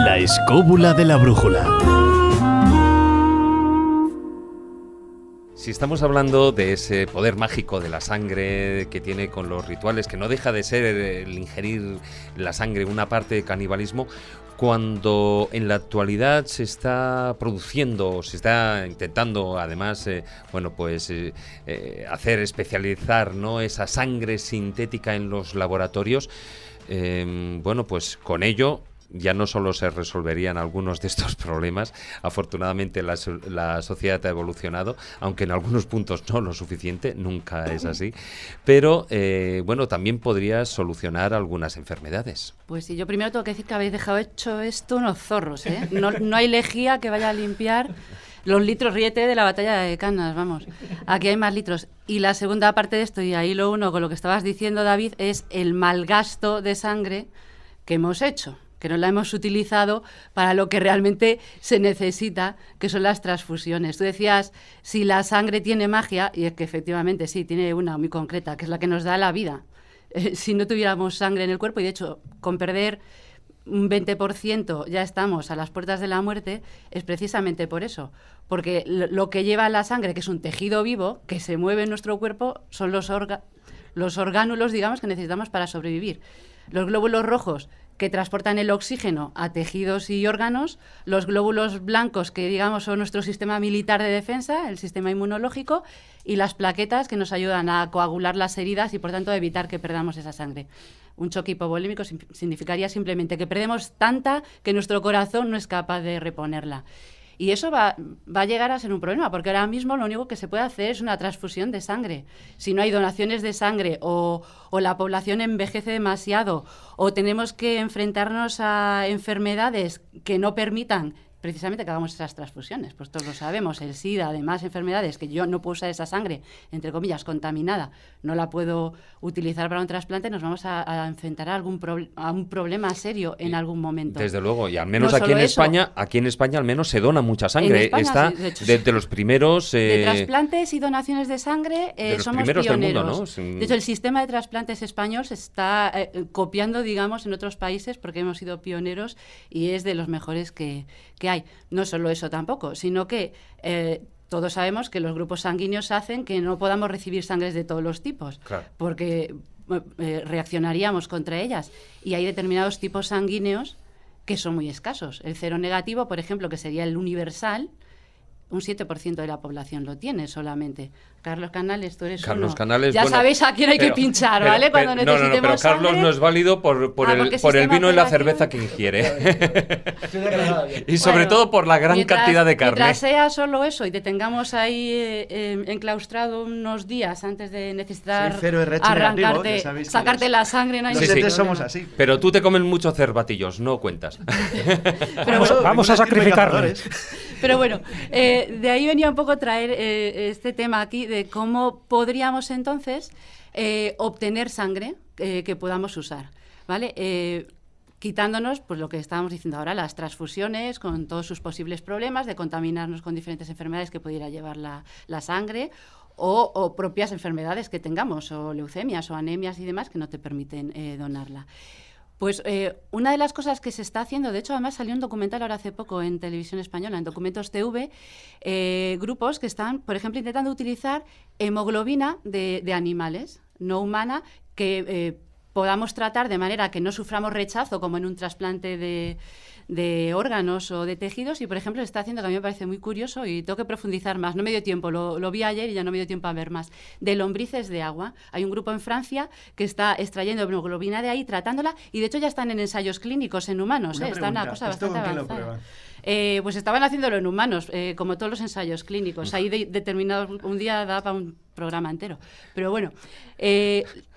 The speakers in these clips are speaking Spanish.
La escóbula de la brújula. Si estamos hablando de ese poder mágico de la sangre que tiene con los rituales, que no deja de ser el ingerir la sangre una parte de canibalismo, cuando en la actualidad se está produciendo, se está intentando además, hacer especializar, ¿no?, esa sangre sintética en los laboratorios, pues con ello ya no solo se resolverían algunos de estos problemas. Afortunadamente la sociedad ha evolucionado, aunque en algunos puntos no lo suficiente, nunca es así, pero también podría solucionar algunas enfermedades. Pues sí, yo primero tengo que decir que habéis dejado hecho esto unos zorros, ¿eh? No hay lejía que vaya a limpiar los litros, ríete de la batalla de Canas, vamos. Aquí hay más litros. Y la segunda parte de esto, y ahí lo uno con lo que estabas diciendo, David, es el malgasto de sangre que hemos hecho, que no la hemos utilizado para lo que realmente se necesita, que son las transfusiones. Tú decías, si la sangre tiene magia, y es que efectivamente sí, tiene una muy concreta, que es la que nos da la vida. Si no tuviéramos sangre en el cuerpo, y de hecho, con perder un 20% ya estamos a las puertas de la muerte, es precisamente por eso. Porque lo que lleva la sangre, que es un tejido vivo, que se mueve en nuestro cuerpo, son los orgánulos, digamos, que necesitamos para sobrevivir. Los glóbulos rojos, que transportan el oxígeno a tejidos y órganos, los glóbulos blancos, que digamos son nuestro sistema militar de defensa, el sistema inmunológico, y las plaquetas, que nos ayudan a coagular las heridas y por tanto a evitar que perdamos esa sangre. Un choque hipovolémico significaría simplemente que perdemos tanta que nuestro corazón no es capaz de reponerla. Y eso va a llegar a ser un problema, porque ahora mismo lo único que se puede hacer es una transfusión de sangre. Si no hay donaciones de sangre o la población envejece demasiado o tenemos que enfrentarnos a enfermedades que no permitan precisamente que hagamos esas transfusiones, pues todos lo sabemos, el SIDA, además enfermedades que yo no puedo usar esa sangre, entre comillas, contaminada, no la puedo utilizar para un trasplante, nos vamos a enfrentar a un problema serio en algún momento. Desde luego, y al menos no aquí en España al menos se dona mucha sangre. España, está sí, de hecho, de los primeros... de trasplantes y donaciones de sangre somos pioneros. Del mundo, ¿no? De hecho, el sistema de trasplantes español se está copiando, digamos, en otros países porque hemos sido pioneros y es de los mejores que hay. No solo eso tampoco, sino que todos sabemos que los grupos sanguíneos hacen que no podamos recibir sangres de todos los tipos, claro, porque reaccionaríamos contra ellas. Y hay determinados tipos sanguíneos que son muy escasos. El cero negativo, por ejemplo, que sería el universal, un 7% de la población lo tiene solamente. Carlos Canales, tú eres Carlos uno. Canales, ya sabéis a quién hay que pinchar, ¿vale? Cuando necesitemos pero Carlos sangre, no es válido por el vino y la cerveza que ingiere. Y sobre todo por la gran cantidad de carne. Mientras sea solo eso y te tengamos ahí enclaustrado unos días antes de necesitar arrancarte, sacarte la sangre. No hay somos así. Pero tú te comes muchos cervatillos, no cuentas. Pero vamos a sacrificarlos. Pero bueno, de ahí venía un poco traer este tema aquí de cómo podríamos entonces obtener sangre que podamos usar, ¿vale? Quitándonos, pues lo que estábamos diciendo ahora, las transfusiones con todos sus posibles problemas de contaminarnos con diferentes enfermedades que pudiera llevar la sangre o propias enfermedades que tengamos, o leucemias o anemias y demás que no te permiten donarla. Pues una de las cosas que se está haciendo, de hecho además salió un documental ahora hace poco en Televisión Española, en Documentos TV, grupos que están, por ejemplo, intentando utilizar hemoglobina de animales, no humana, que podamos tratar de manera que no suframos rechazo como en un trasplante de órganos o de tejidos, y por ejemplo se está haciendo, que a mí me parece muy curioso y tengo que profundizar más, no me dio tiempo, lo vi ayer y ya no me dio tiempo a ver más, de lombrices de agua. Hay un grupo en Francia que está extrayendo hemoglobina de ahí, tratándola, y de hecho ya están en ensayos clínicos en humanos, está una cosa bastante avanzada. Pues estaban haciéndolo en humanos, como todos los ensayos clínicos, ahí determinados, un día da para un programa entero. Pero bueno,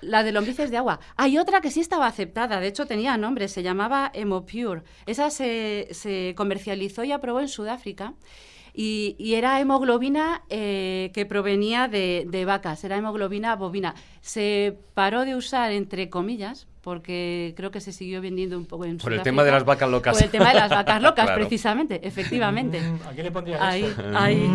la de lombrices de agua. Hay otra que sí estaba aceptada, de hecho tenía nombre, se llamaba Hemopure. Esa se comercializó y aprobó en Sudáfrica. Y era hemoglobina que provenía de vacas, era hemoglobina bovina. Se paró de usar, entre comillas, porque creo que se siguió vendiendo un poco en Sudáfrica. Por el tema de las vacas locas. Por el tema de las vacas locas, claro, precisamente, efectivamente. ¿A qué le pondrías ahí.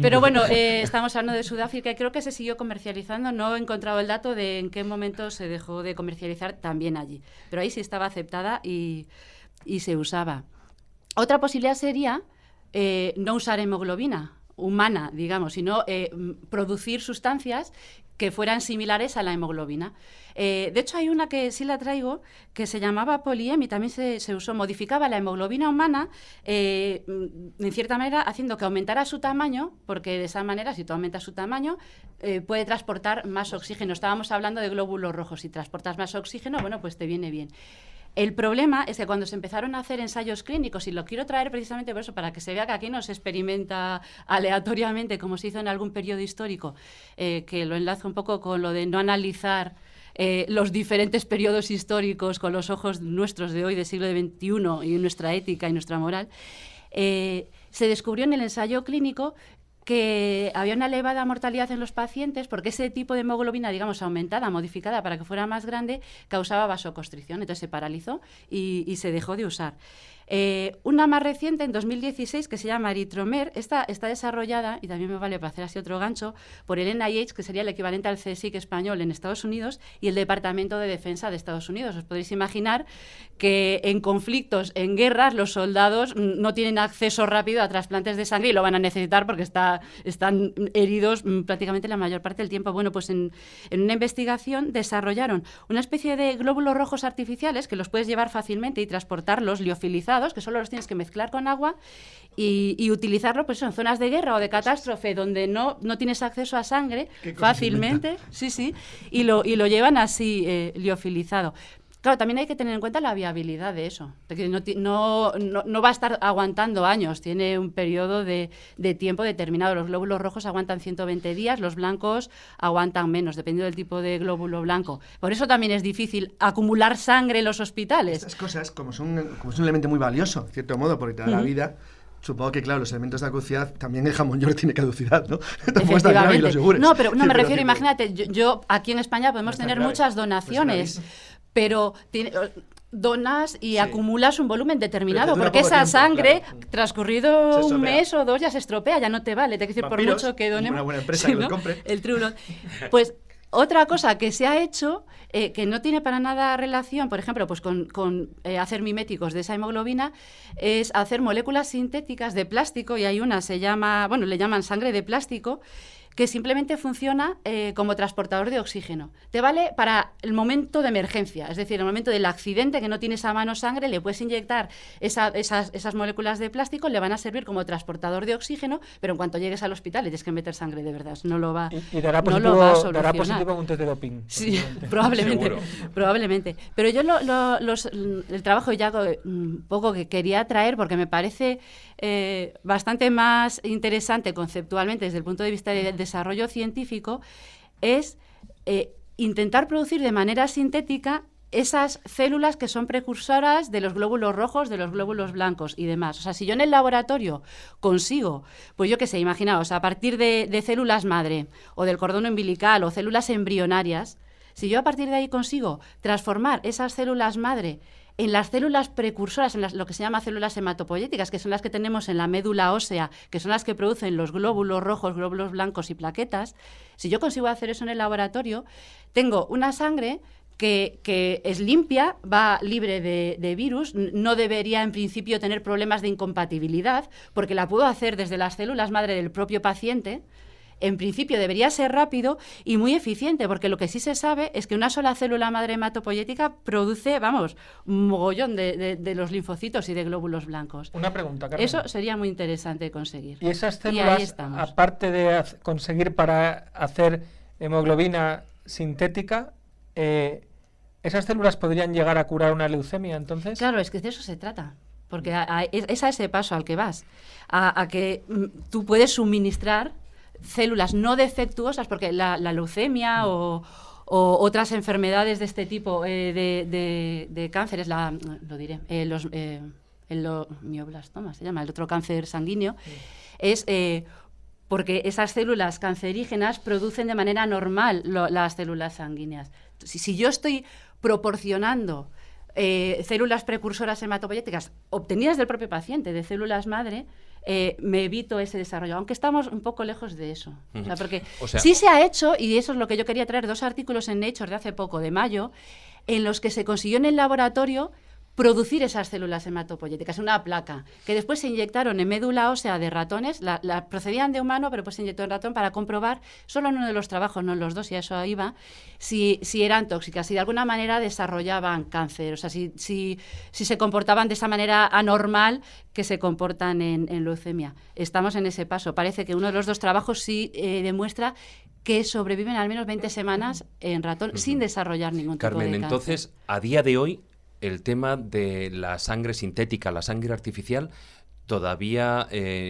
Pero bueno, estamos hablando de Sudáfrica y creo que se siguió comercializando. No he encontrado el dato de en qué momento se dejó de comercializar también allí. Pero ahí sí estaba aceptada y y se usaba. Otra posibilidad sería no usar hemoglobina humana, digamos, sino producir sustancias que fueran similares a la hemoglobina. De hecho, hay una que sí la traigo, que se llamaba Poliem y también se usó, modificaba la hemoglobina humana, en cierta manera, haciendo que aumentara su tamaño, porque de esa manera, si tú aumentas su tamaño, puede transportar más oxígeno. Estábamos hablando de glóbulos rojos. Si transportas más oxígeno, bueno, pues te viene bien. El problema es que cuando se empezaron a hacer ensayos clínicos, y lo quiero traer precisamente por eso, para que se vea que aquí no se experimenta aleatoriamente, como se hizo en algún periodo histórico, que lo enlazo un poco con lo de no analizar los diferentes periodos históricos con los ojos nuestros de hoy, del siglo XXI, y nuestra ética y nuestra moral, se descubrió en el ensayo clínico que había una elevada mortalidad en los pacientes porque ese tipo de hemoglobina, digamos, aumentada, modificada para que fuera más grande, causaba vasoconstricción. Entonces se paralizó y se dejó de usar. Una más reciente, en 2016, que se llama Eritromer, está desarrollada, y también me vale para hacer así otro gancho, por el NIH, que sería el equivalente al CSIC español en Estados Unidos, y el Departamento de Defensa de Estados Unidos. Os podéis imaginar que en conflictos, en guerras, los soldados no tienen acceso rápido a trasplantes de sangre y lo van a necesitar porque están heridos prácticamente la mayor parte del tiempo. Bueno, pues en una investigación desarrollaron una especie de glóbulos rojos artificiales que los puedes llevar fácilmente y transportarlos liofilizados, que solo los tienes que mezclar con agua y utilizarlo pues, en zonas de guerra o de catástrofe donde no tienes acceso a sangre fácilmente, sí, y lo llevan así liofilizado. Claro, también hay que tener en cuenta la viabilidad de eso, de que no va a estar aguantando años, tiene un periodo de tiempo determinado. Los glóbulos rojos aguantan 120 días, los blancos aguantan menos, dependiendo del tipo de glóbulo blanco. Por eso también es difícil acumular sangre en los hospitales. Estas cosas, como son un elemento muy valioso, en cierto modo, porque te da la vida, supongo que, claro, los elementos de caducidad, también el jamón york tiene caducidad, ¿no? Tampoco está grave y los yogures. No, pero Sí, me refiero, imagínate, yo aquí en España podemos tener grave. muchas donaciones, pero donas y acumulas un volumen determinado, Pero porque esa tiempo, sangre, claro. transcurrido Se un estropea. mes o dos, ya se estropea, ya no te vale. Te quiero decir, por Vampiros, mucho que donemos... una buena empresa que los compre. El Trulon. Pues otra cosa que se ha hecho, que no tiene para nada relación, por ejemplo, pues con hacer miméticos de esa hemoglobina, es hacer moléculas sintéticas de plástico, y hay una, le llaman sangre de plástico, que simplemente funciona como transportador de oxígeno. Te vale para el momento de emergencia, es decir, el momento del accidente, que no tienes a mano sangre, le puedes inyectar esas moléculas de plástico, le van a servir como transportador de oxígeno, pero en cuanto llegues al hospital le tienes que meter sangre de verdad, no lo va, Y dará no positivo, lo va a dará solucionar. positivo en un test de doping. Sí, posiblemente. probablemente. Pero yo el trabajo ya un poco que quería traer, porque me parece bastante más interesante conceptualmente desde el punto de vista del desarrollo científico, es intentar producir de manera sintética esas células que son precursoras de los glóbulos rojos, de los glóbulos blancos y demás. O sea, si yo en el laboratorio consigo, pues yo qué sé, imaginaos, a partir de células madre o del cordón umbilical o células embrionarias, si yo a partir de ahí consigo transformar esas células madre en las células precursoras, en lo que se llama células hematopoyéticas, que son las que tenemos en la médula ósea, que son las que producen los glóbulos rojos, glóbulos blancos y plaquetas, si yo consigo hacer eso en el laboratorio, tengo una sangre que es limpia, va libre de virus, no debería en principio tener problemas de incompatibilidad, porque la puedo hacer desde las células madre del propio paciente. En principio debería ser rápido y muy eficiente, porque lo que sí se sabe es que una sola célula madre hematopoyética produce, un mogollón de los linfocitos y de glóbulos blancos. Una pregunta, Carmen. Eso sería muy interesante conseguir. ¿Y esas ahí células, estamos. aparte de conseguir para hacer hemoglobina sintética, esas células podrían llegar a curar una leucemia, entonces? Claro, es que de eso se trata. Porque es a ese paso al que vas, a que tú puedes suministrar células no defectuosas, porque la leucemia o otras enfermedades de este tipo de cánceres, el mioblastoma se llama, el otro cáncer sanguíneo, es porque esas células cancerígenas producen de manera normal las células sanguíneas. Si yo estoy proporcionando células precursoras hematopoyéticas obtenidas del propio paciente, de células madre, me evito ese desarrollo, aunque estamos un poco lejos de eso. Porque sí se ha hecho, y eso es lo que yo quería traer, 2 artículos en Nature de hace poco, de mayo, en los que se consiguió en el laboratorio producir esas células hematopoyéticas, una placa, que después se inyectaron en médula ósea de ratones, la procedían de humano, pero pues se inyectó en ratón para comprobar, solo en uno de los trabajos, no en los dos, y a eso iba, si eran tóxicas, si de alguna manera desarrollaban cáncer, o sea, si se comportaban de esa manera anormal que se comportan en leucemia. Estamos en ese paso. Parece que uno de los dos trabajos sí demuestra que sobreviven al menos 20 semanas en ratón sin desarrollar ningún tipo de cáncer. Carmen, entonces, a día de hoy, el tema de la sangre sintética, la sangre artificial, todavía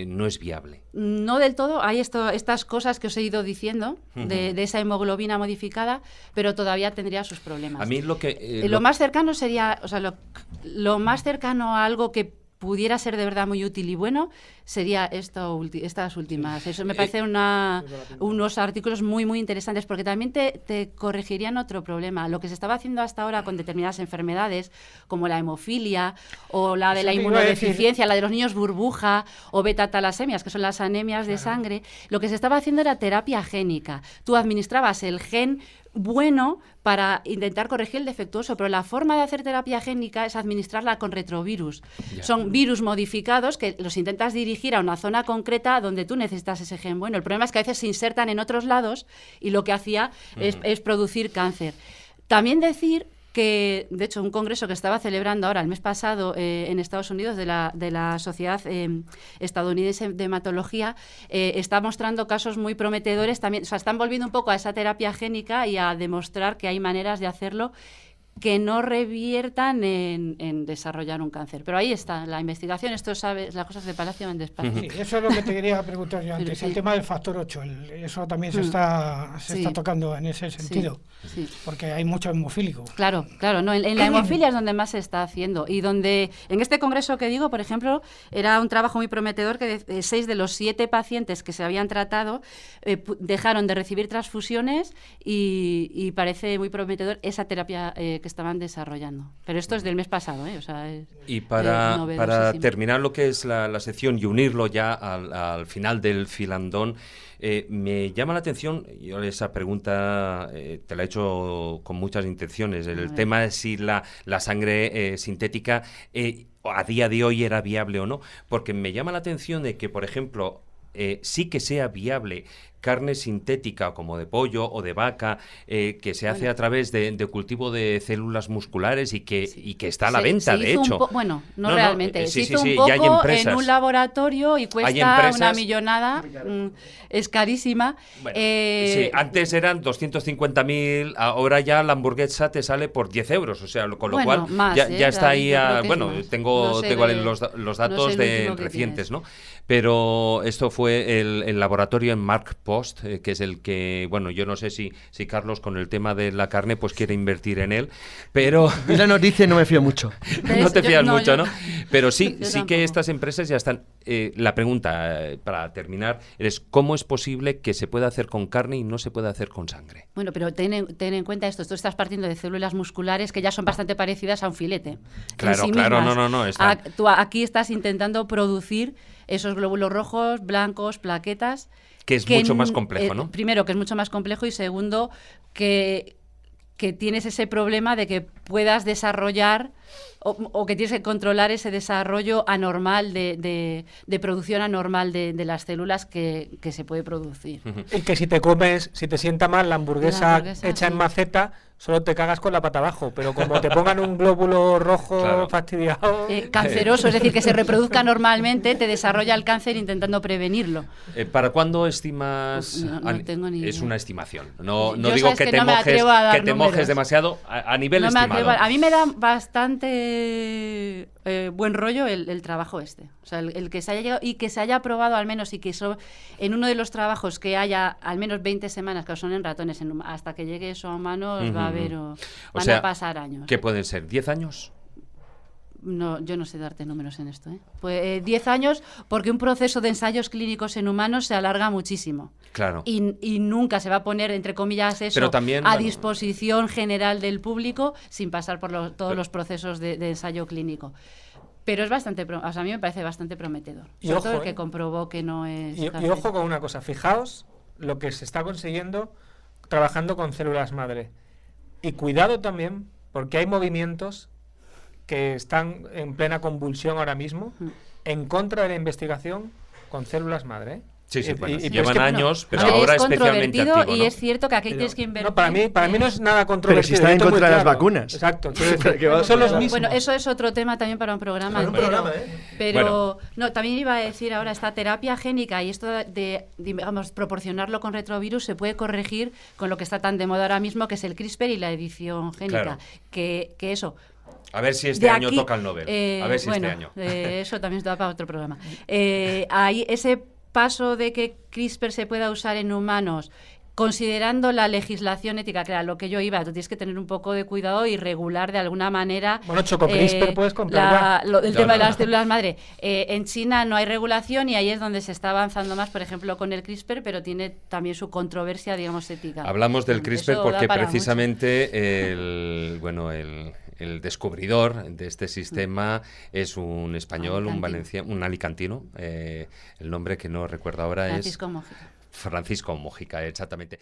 no es viable. No del todo. Hay estas cosas que os he ido diciendo de esa hemoglobina modificada, pero todavía tendría sus problemas. A mí lo más cercano sería, o sea, lo más cercano a algo que pudiera ser de verdad muy útil y bueno, sería estas últimas. Eso me parece unos artículos muy, muy interesantes, porque también te corregirían otro problema. Lo que se estaba haciendo hasta ahora con determinadas enfermedades, como la hemofilia, o la de la inmunodeficiencia, la de los niños burbuja, o beta-talasemias, que son las anemias de sangre, lo que se estaba haciendo era terapia génica. Tú administrabas el gen bueno para intentar corregir el defectuoso, pero la forma de hacer terapia génica es administrarla con retrovirus. Son virus modificados que los intentas dirigir a una zona concreta donde tú necesitas ese gen bueno. El problema es que a veces se insertan en otros lados y lo que hacía es producir cáncer. También decir que, de hecho, un congreso que estaba celebrando ahora el mes pasado en Estados Unidos de la Sociedad Estadounidense de Hematología está mostrando casos muy prometedores también. O sea, están volviendo un poco a esa terapia génica y a demostrar que hay maneras de hacerlo que no reviertan en desarrollar un cáncer. Pero ahí está, la investigación, esto sabes, las cosas de Palacio van despacio. Sí, eso es lo que te quería preguntar yo antes, el tema del factor 8, eso también se está tocando en ese sentido, porque hay mucho hemofílico. Claro, no, en la hemofilia es donde más se está haciendo, y donde, en este congreso que digo, por ejemplo, era un trabajo muy prometedor que 6 de los 7 pacientes que se habían tratado dejaron de recibir transfusiones y parece muy prometedor esa terapia que estaban desarrollando. Pero esto es del mes pasado, ¿eh? O sea, y para terminar lo que es la sección y unirlo ya al final del filandón, me llama la atención, yo esa pregunta te la he hecho con muchas intenciones, el tema de si la sangre sintética a día de hoy era viable o no, porque me llama la atención de que, por ejemplo, sí que sea viable carne sintética como de pollo o de vaca que se hace a través de cultivo de células musculares y que está a la venta, de hecho. No realmente. Se hizo un poco en un laboratorio y cuesta una millonada, es carísima. Bueno, antes eran 250.000, ahora ya la hamburguesa te sale por 10 euros, o sea, con lo cual más, ya está ahí, tengo los datos recientes, ¿no? Pero esto fue el laboratorio en Mark Post, que es el que, bueno, yo no sé si Carlos con el tema de la carne pues quiere invertir en él, pero... Y la noticia no me fío mucho. No te fías mucho, ¿no? Pero sí que estas empresas ya están... la pregunta, para terminar, es ¿cómo es posible que se pueda hacer con carne y no se pueda hacer con sangre? Bueno, pero ten en cuenta esto, tú estás partiendo de células musculares que ya son bastante parecidas a un filete. Claro, no. Tú aquí estás intentando producir esos glóbulos rojos, blancos, plaquetas... Que es mucho más complejo, ¿no? Primero, que es mucho más complejo, y segundo, que tienes ese problema de que puedas desarrollar o que tienes que controlar ese desarrollo anormal de producción anormal de las células que se puede producir. Y que si te sienta mal la hamburguesa hecha en maceta, solo te cagas con la pata abajo, pero como te pongan un glóbulo rojo fastidiado... canceroso, es decir, que se reproduzca normalmente, te desarrolla el cáncer intentando prevenirlo. ¿Para cuándo estimas? No tengo ni idea. Es una estimación. No digo que te mojes demasiado, a nivel estimado. A mí me da bastante buen rollo el trabajo este. O sea, el que se haya llegado y que se haya probado al menos, y que en uno de los trabajos que haya al menos 20 semanas, que son en ratones, hasta que llegue eso a humanos, va a haber van a pasar años. ¿Qué pueden ser? ¿10 años? No, yo no sé darte números en esto. Pues 10 años, porque un proceso de ensayos clínicos en humanos se alarga muchísimo. Claro. Y nunca se va a poner, entre comillas, eso a disposición general del público sin pasar por todos los procesos de ensayo clínico. Pero es bastante, a mí me parece bastante prometedor. Sobre todo el que comprobó que no es... Y ojo con una cosa, fijaos lo que se está consiguiendo trabajando con células madre. Y cuidado también, porque hay movimientos que están en plena convulsión ahora mismo en contra de la investigación con células madre, ¿eh? Sí, sí, bueno, y llevan es que, años, pero es ahora especialmente controvertido activo, ¿no? y es cierto que aquí tienes que invertir. No, para mí no es nada controvertido. Pero si está en yo estoy contra muy de las claro. vacunas. Exacto. Son los mismos. Bueno, eso es otro tema también para un programa. Para un programa, ¿eh? Pero Bueno. no, también iba a decir ahora, esta terapia génica y esto de, digamos, proporcionarlo con retrovirus se puede corregir con lo que está tan de moda ahora mismo, que es el CRISPR y la edición génica. Claro. Que eso... A ver si este de año aquí, toca el Nobel. A ver si bueno, este año. Eso también se da para otro programa. Ahí ese paso de que CRISPR se pueda usar en humanos, considerando la legislación ética, que era lo que yo iba, tú tienes que tener un poco de cuidado y regular de alguna manera. Bueno, Choco, CRISPR puedes comprar el tema de las células madre. En China no hay regulación y ahí es donde se está avanzando más, por ejemplo, con el CRISPR, pero tiene también su controversia, digamos, ética. Hablamos del CRISPR Eso porque da para precisamente el descubridor de este sistema es un español, un valenciano, un alicantino. El nombre que no recuerdo ahora Francisco es Mójica. Francisco Mójica, exactamente.